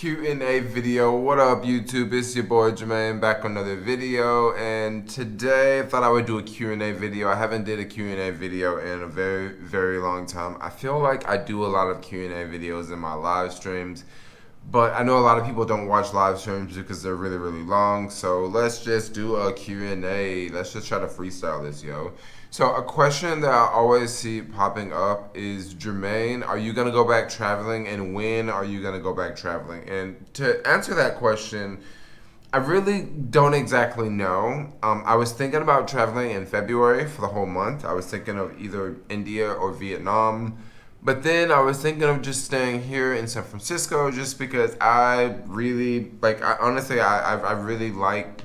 Q&A video. What up, YouTube? It's your boy Jermaine back on another video, and today I thought I would do a Q&A video. I haven't did a Q&A video in a very long time. I feel like I do a lot of Q&A videos in my live streams, but I know a lot of people don't watch live streams because they're really long. So let's just do a Q&A. Let's just try to freestyle this, yo. So a question that I always see popping up is, Jermaine, are you going to go back traveling, and when are you going to go back traveling? And to answer that question, I really don't exactly know. I was thinking about traveling in February for the whole month. I was thinking of either India or Vietnam. But then I was thinking of just staying here in San Francisco just because I really, I really like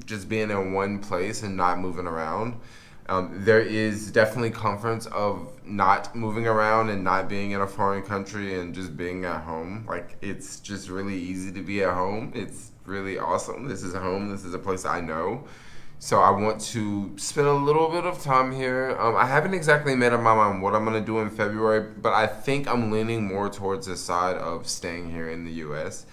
just being in one place and not moving around. There is definitely comforts of not moving around and not being in a foreign country and just being at home. Like, it's just really easy to be at home. It's really awesome. This is home. This is a place I know. So I want to spend a little bit of time here. I haven't exactly made up my mind what I'm going to do in February, but I think I'm leaning more towards the side of staying here in the U.S.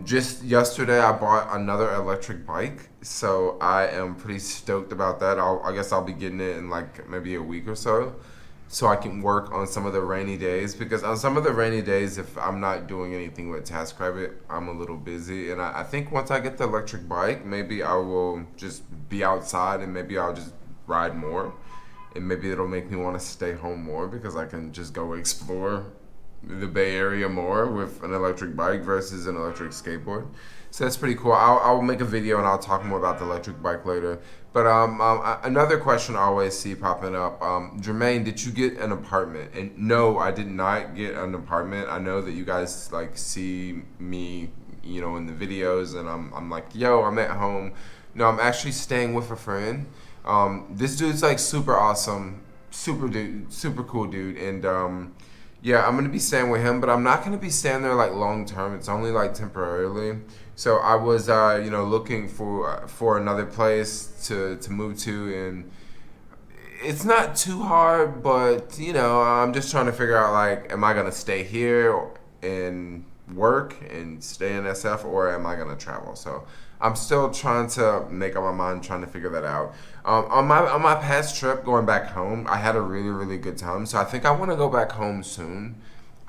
Just yesterday, I bought another electric bike, so I am pretty stoked about that. I guess I'll be getting it in like maybe a week or so I can work on some of the rainy days, because on some of the rainy days, if I'm not doing anything with TaskRabbit, I'm a little busy. And I think once I get the electric bike, maybe I will just be outside and maybe I'll just ride more. And maybe it'll make me want to stay home more because I can just go explore the Bay Area more with an electric bike versus an electric skateboard. So that's pretty cool. I'll make a video and I'll talk more about the electric bike later. But another question I always see popping up, Jermaine, did you get an apartment? And no, I did not get an apartment. I know that you guys like see me, in the videos, and I'm like, yo, I'm at home. No, I'm actually staying with a friend. This dude's like super awesome, super cool dude, and yeah, I'm gonna be staying with him, but I'm not gonna be staying there like long term. It's only like temporarily. So I was, looking for another place to move to, and it's not too hard, but I'm just trying to figure out, like, am I gonna stay here and work and stay in SF, or am I gonna travel? So I'm still trying to make up my mind, trying to figure that out. On my past trip going back home, I had a really good time. So I think I want to go back home soon.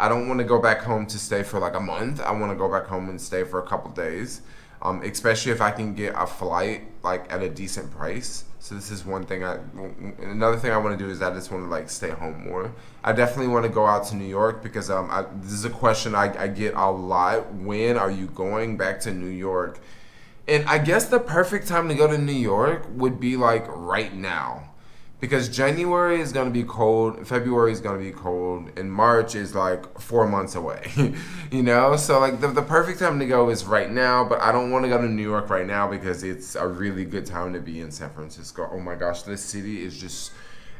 I don't want to go back home to stay for like a month. I want to go back home and stay for a couple days, especially if I can get a flight like at a decent price. So this is one thing. Another thing I want to do is I just want to like stay home more. I definitely want to go out to New York because this is a question I get a lot. When are you going back to New York? And I guess the perfect time to go to New York would be like right now. Because January is going to be cold, February is going to be cold, and March is like 4 months away, So like the perfect time to go is right now, but I don't want to go to New York right now because it's a really good time to be in San Francisco. Oh my gosh, this city is just,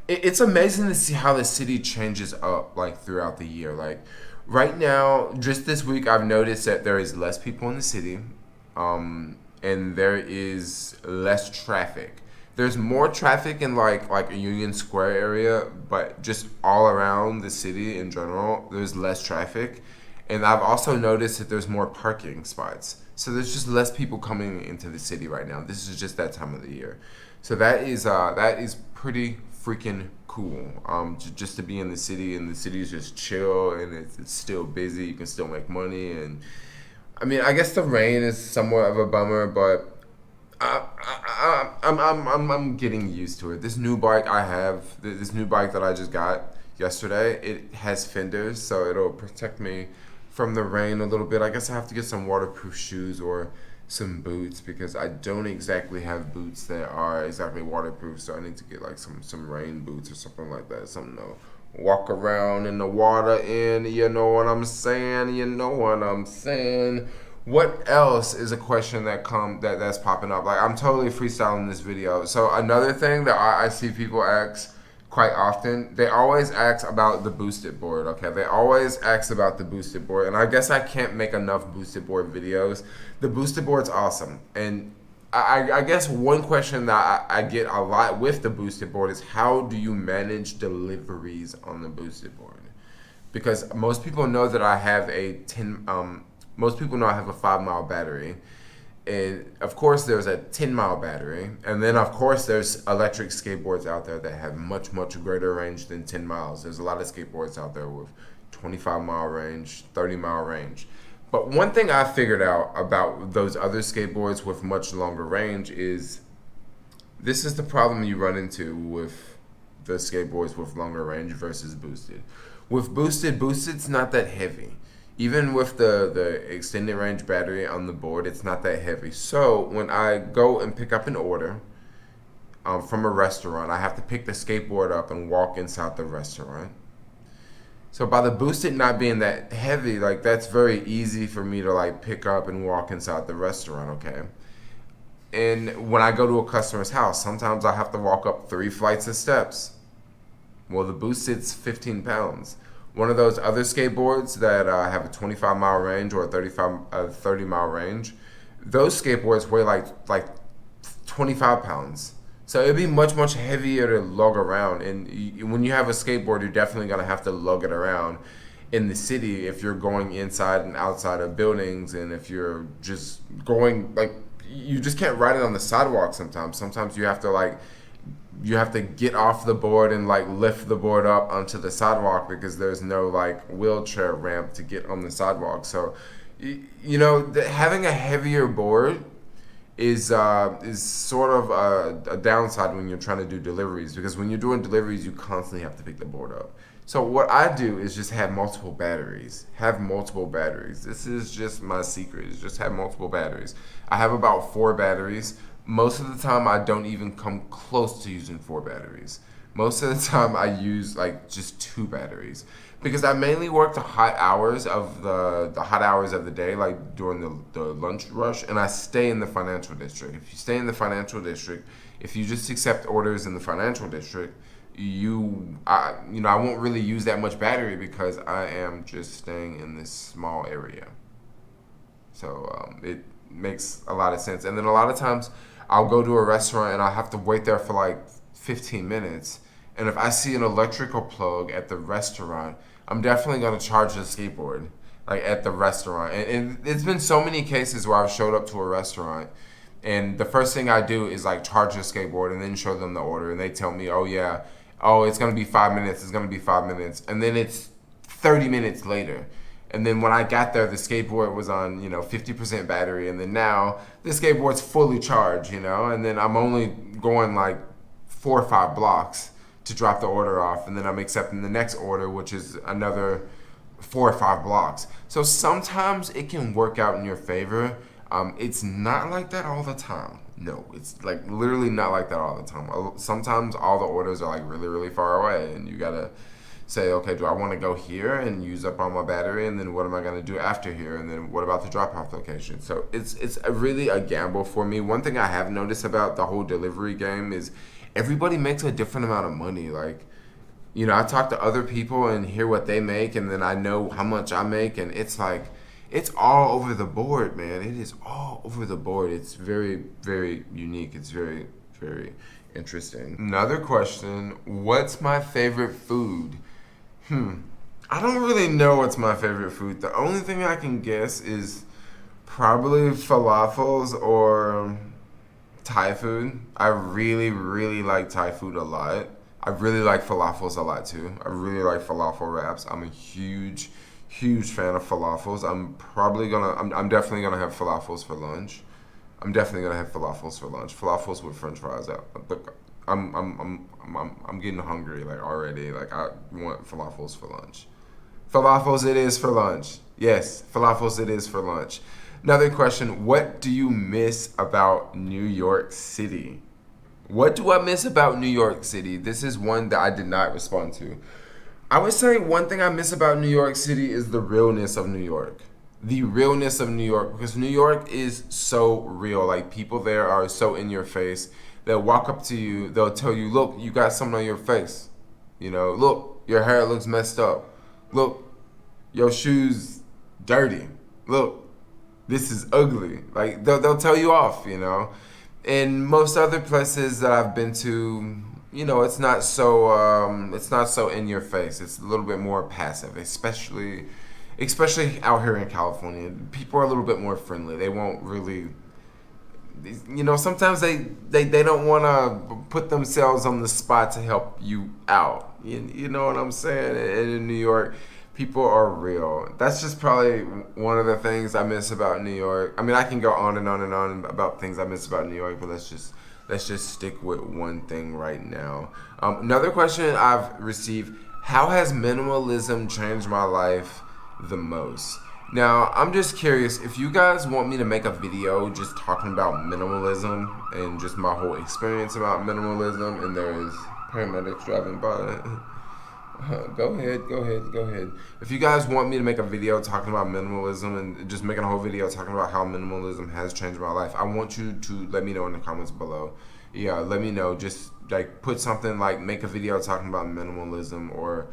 it's amazing to see how the city changes up like throughout the year. Like right now, just this week, I've noticed that there is less people in the city, and there is less traffic. There's more traffic in like a Union Square area, but just all around the city in general, there's less traffic. And I've also noticed that there's more parking spots. So there's just less people coming into the city right now. This is just that time of the year. So that is pretty freaking cool. Just to be in the city, and the city is just chill, and it's still busy. You can still make money, and I mean, I guess the rain is somewhat of a bummer, but I'm getting used to it. This new bike I have, this new bike that I just got yesterday, it has fenders, so it'll protect me from the rain a little bit. I guess I have to get some waterproof shoes or some boots because I don't exactly have boots that are exactly waterproof, so I need to get like some rain boots or something like that, something to walk around in the water in. You know what I'm saying? What else is a question that's popping up? Like, I'm totally freestyling this video. So another thing that I see people ask quite often, they always ask about the boosted board, okay? They always ask about the boosted board, and I guess I can't make enough boosted board videos. The boosted board's awesome, and I guess one question that I get a lot with the boosted board is, how do you manage deliveries on the boosted board? Because most people know that I have a Most people know I have a 5 mile battery. And of course, there's a 10 mile battery. And then, of course, there's electric skateboards out there that have much, much greater range than 10 miles. There's a lot of skateboards out there with 25-mile range, 30-mile range. But one thing I figured out about those other skateboards with much longer range is this is the problem you run into with the skateboards with longer range versus boosted. With boosted's not that heavy. Even with the extended range battery on the board, it's not that heavy. So when I go and pick up an order from a restaurant, I have to pick the skateboard up and walk inside the restaurant. So by the boosted not being that heavy, like that's very easy for me to like pick up and walk inside the restaurant, okay? And when I go to a customer's house, sometimes I have to walk up 3 flights of steps. Well, the boosted's 15 pounds. One of those other skateboards that have a 25-mile range or a 30-mile range, those skateboards weigh like 25 pounds. So it'd be much, much heavier to lug around. And when you have a skateboard, you're definitely going to have to lug it around in the city if you're going inside and outside of buildings. And if you're just going, like, you just can't ride it on the sidewalk sometimes. Sometimes you have to get off the board and like lift the board up onto the sidewalk because there's no like wheelchair ramp to get on the sidewalk. So, having a heavier board is sort of a downside when you're trying to do deliveries, because when you're doing deliveries, you constantly have to pick the board up. So what I do is just have multiple batteries. This is just my secret, is just have multiple batteries. I have about 4 batteries. Most of the time, I don't even come close to using 4 batteries. Most of the time, I use like just 2 batteries because I mainly work the hot hours of the day, like during the lunch rush, and I stay in the financial district. If you stay in the financial district, if you just accept orders in the financial district, I won't really use that much battery because I am just staying in this small area. So it makes a lot of sense. And then a lot of times I'll go to a restaurant and I'll have to wait there for like 15 minutes. And if I see an electrical plug at the restaurant, I'm definitely going to charge the skateboard like at the restaurant. And it's been so many cases where I've showed up to a restaurant and the first thing I do is like charge the skateboard and then show them the order. And they tell me, it's going to be 5 minutes. And then it's 30 minutes later. And then when I got there, the skateboard was on, 50% battery. And then now the skateboard's fully charged, and then I'm only going like 4 or 5 blocks to drop the order off. And then I'm accepting the next order, which is another 4 or 5 blocks. So sometimes it can work out in your favor. It's not like that all the time. No, it's like literally not like that all the time. Sometimes all the orders are like really, really far away and you got to say, okay, do I want to go here and use up all my battery, and then what am I going to do after here, and then what about the drop-off location? So it's really a gamble for me. One thing I have noticed about the whole delivery game is everybody makes a different amount of money. Like, I talk to other people and hear what they make, and then I know how much I make, and it's like, it's all over the board, man. It is all over the board. It's very, very unique. It's very, very interesting. Another question, what's my favorite food? I don't really know what's my favorite food. The only thing I can guess is probably falafels or Thai food. I really, really like Thai food a lot. I really like falafels a lot too. I really like falafel wraps. I'm a huge fan of falafels. I'm definitely gonna have falafels for lunch. Falafels with French fries. I'm getting hungry like already. Like I want falafels for lunch. Falafels it is for lunch. Yes, falafels it is for lunch. Another question, what do you miss about New York City? What do I miss about New York City? This is one that I did not respond to. I would say one thing I miss about New York City is the realness of New York. The realness of New York, because New York is so real. Like people there are so in your face. They'll walk up to you, they'll tell you, look, you got something on your face. Look, your hair looks messed up. Look, your shoes dirty. Look, this is ugly. Like they'll tell you off, In most other places that I've been to, it's not so in your face. It's a little bit more passive, especially especially out here in California, people are a little bit more friendly. They won't really, sometimes they don't want to put themselves on the spot to help you out. You know what I'm saying? And in New York, people are real. That's just probably one of the things I miss about New York. I mean, I can go on and on and on about things I miss about New York, but let's just stick with one thing right now. Another question I've received: how has minimalism changed my life the most? Now, I'm just curious if you guys want me to make a video just talking about minimalism and just my whole experience about minimalism, and there's paramedics driving by. Go ahead. If you guys want me to make a video talking about minimalism and just making a whole video talking about how minimalism has changed my life, I want you to let me know in the comments below. Yeah, let me know. Just like put something like make a video talking about minimalism, or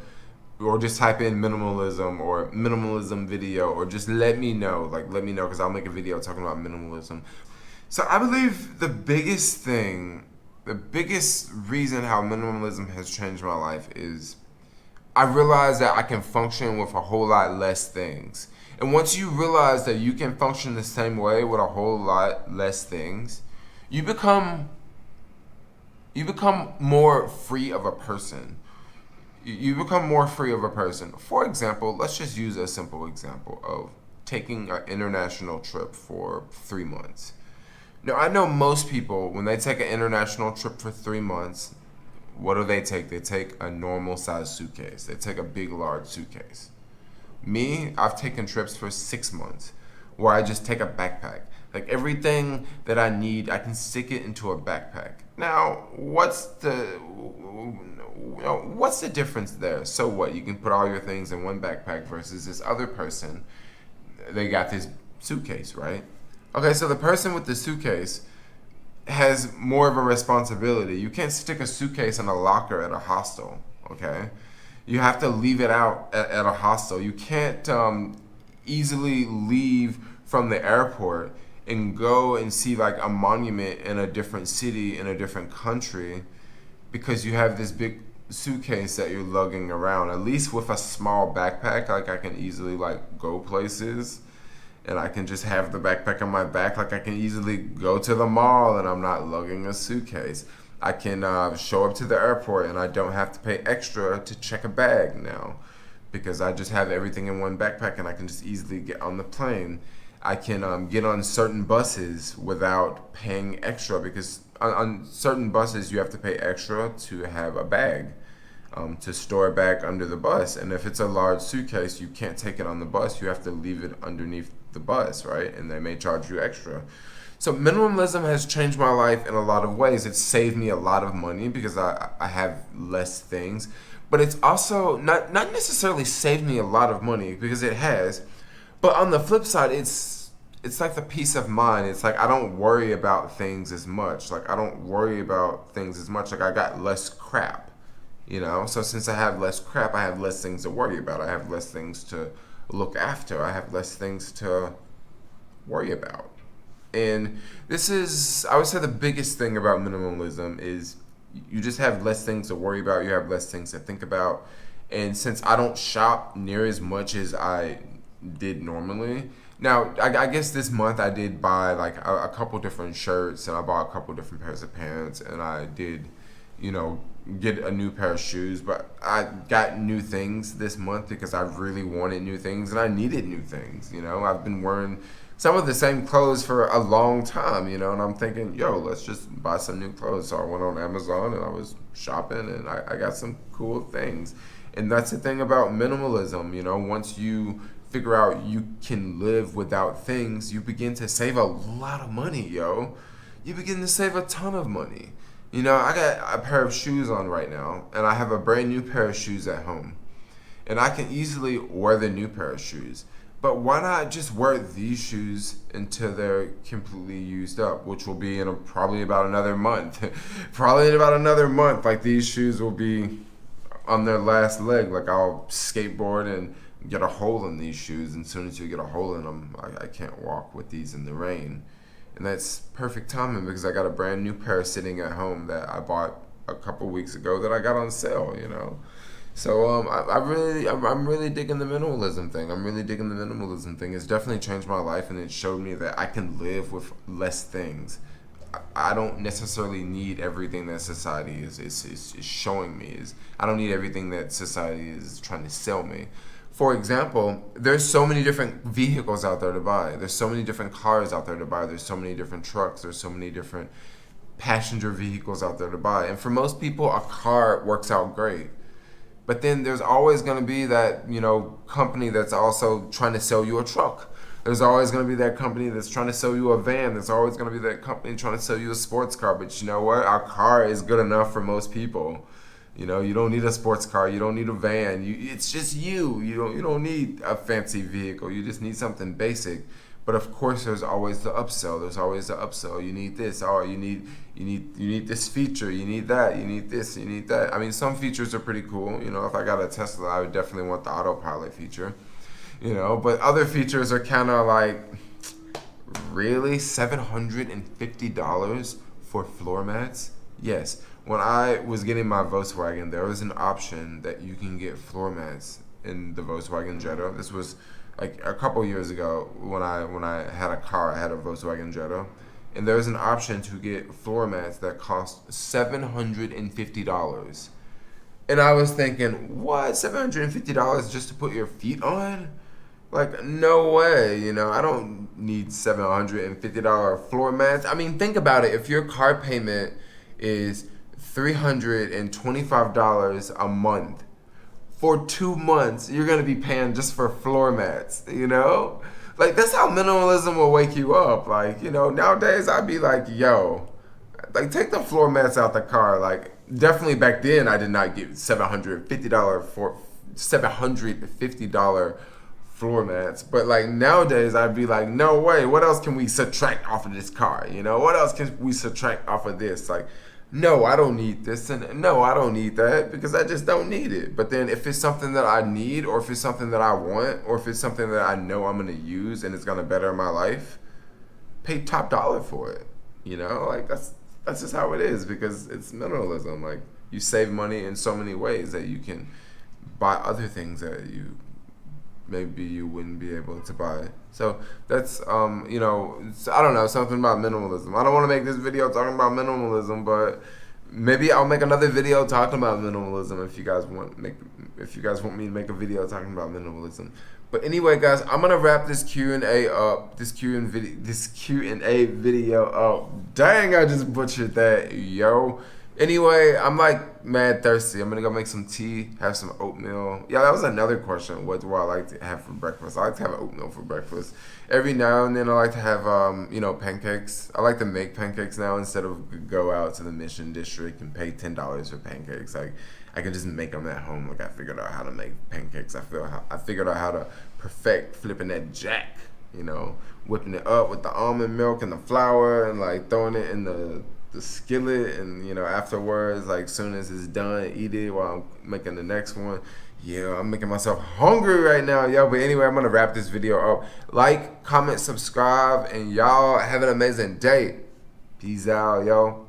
just type in minimalism or minimalism video, or just let me know because I'll make a video talking about minimalism. So I believe the biggest reason how minimalism has changed my life is I realized that I can function with a whole lot less things. And once you realize that you can function the same way with a whole lot less things, you become more free of a person. You become more free of a person. For example, let's just use a simple example of taking an international trip for 3 months. Now, I know most people, when they take an international trip for 3 months, what do they take? They take a normal size suitcase. They take a big, large suitcase. Me, I've taken trips for 6 months where I just take a backpack. Like everything that I need, I can stick it into a backpack. Now, what's the difference there? So what? You can put all your things in one backpack versus this other person. They got this suitcase, right? Okay, so the person with the suitcase has more of a responsibility. You can't stick a suitcase in a locker at a hostel, okay? You have to leave it out at a hostel. You can't easily leave from the airport and go and see like a monument in a different city, in a different country, because you have this big suitcase that you're lugging around. At least with a small backpack, like I can easily like go places, and I can just have the backpack on my back. Like I can easily go to the mall and I'm not lugging a suitcase. I can show up to the airport and I don't have to pay extra to check a bag now, because I just have everything in one backpack and I can just easily get on the plane. I can get on certain buses without paying extra, because on certain buses you have to pay extra to have a bag, to store a bag under the bus. And if it's a large suitcase, you can't take it on the bus. You have to leave it underneath the bus, right? And they may charge you extra. So minimalism has changed my life in a lot of ways. It's saved me a lot of money because I have less things. But it's also not necessarily saved me a lot of money, because it has. But on the flip side, it's like the peace of mind. It's like I don't worry about things as much. Like I got less crap, So since I have less crap, I have less things to worry about. I have less things to look after. I have less things to worry about. And this is, I would say, the biggest thing about minimalism is you just have less things to worry about. You have less things to think about. And since I don't shop near as much as I did normally, now I guess this month I did buy like a couple different shirts, and I bought a couple different pairs of pants, and I did, get a new pair of shoes. But I got new things this month because I really wanted new things and I needed new things. I've been wearing some of the same clothes for a long time, and I'm thinking, let's just buy some new clothes. So I went on Amazon and I was shopping, and I got some cool things. And that's the thing about minimalism, once you figure out you can live without things, you begin to save a lot of money, You begin to save a ton of money. I got a pair of shoes on right now, and I have a brand new pair of shoes at home. And I can easily wear the new pair of shoes. But why not just wear these shoes until they're completely used up, which will be in probably about another month. Probably in about another month, like these shoes will be on their last leg. Like I'll skateboard and get a hole in these shoes, and as soon as you get a hole in them, I can't walk with these in the rain. And that's perfect timing, because I got a brand new pair sitting at home that I bought a couple weeks ago that I got on sale, So I'm really digging the minimalism thing. I'm really digging the minimalism thing. It's definitely changed my life, and it showed me that I can live with less things. I don't necessarily need everything that society is showing me. I don't need everything that society is trying to sell me. For example, there's so many different vehicles out there to buy. There's so many different cars out there to buy. There's so many different trucks. There's so many different passenger vehicles out there to buy. And for most people, a car works out great. But then there's always going to be that, company that's also trying to sell you a truck. There's always going to be that company that's trying to sell you a van. There's always going to be that company trying to sell you a sports car. But you know what? Our car is good enough for most people. You don't need a sports car. You don't need a van. It's just you. You don't need a fancy vehicle. You just need something basic. But of course, there's always the upsell. There's always the upsell. You need this. Oh, you need this feature. You need that. You need this. You need that. I mean, some features are pretty cool. If I got a Tesla, I would definitely want the autopilot feature. But other features are kind of like, really, $750 for floor mats? Yes. When I was getting my Volkswagen, there was an option that you can get floor mats in the Volkswagen Jetta. This was like a couple years ago when I had a car. I had a Volkswagen Jetta, and there was an option to get floor mats that cost $750. And I was thinking, what? $750 just to put your feet on? Like, no way, I don't need $750 floor mats. I mean, think about it. If your car payment is $325 a month, for 2 months, you're going to be paying just for floor mats, Like, that's how minimalism will wake you up. Like, nowadays I'd be like, yo, like, take the floor mats out the car. Like, definitely back then I did not get $750 floor mats. But like nowadays I'd be like, no way, what else can we subtract off of this car? What else can we subtract off of this? Like, no, I don't need this, and no, I don't need that, because I just don't need it. But then if it's something that I need, or if it's something that I want, or if it's something that I know I'm going to use and it's going to better my life, pay top dollar for it. Like, that's just how it is, because it's minimalism. Like, you save money in so many ways that you can buy other things that maybe you wouldn't be able to buy. So that's, I don't know, something about minimalism. I don't want to make this video talking about minimalism, but maybe I'll make another video talking about minimalism if you guys want me to make a video talking about minimalism. But anyway, guys, I'm gonna wrap this Q&A up. This Q&A video up. Dang, I just butchered that, yo. Anyway, I'm like mad thirsty. I'm gonna go make some tea, have some oatmeal. Yeah, that was another question. What do I like to have for breakfast? I like to have oatmeal for breakfast. Every now and then I like to have, pancakes. I like to make pancakes now instead of go out to the Mission District and pay $10 for pancakes. Like, I can just make them at home. Like, I figured out how to make pancakes. I figured out how to perfect flipping that jack. Whipping it up with the almond milk and the flour, and like throwing it in the skillet, and afterwards, like, soon as it's done, eat it while I'm making the next one. Yeah, I'm making myself hungry right now, yo. But anyway, I'm gonna wrap this video up. Like, comment, subscribe, and y'all have an amazing day. Peace out, yo.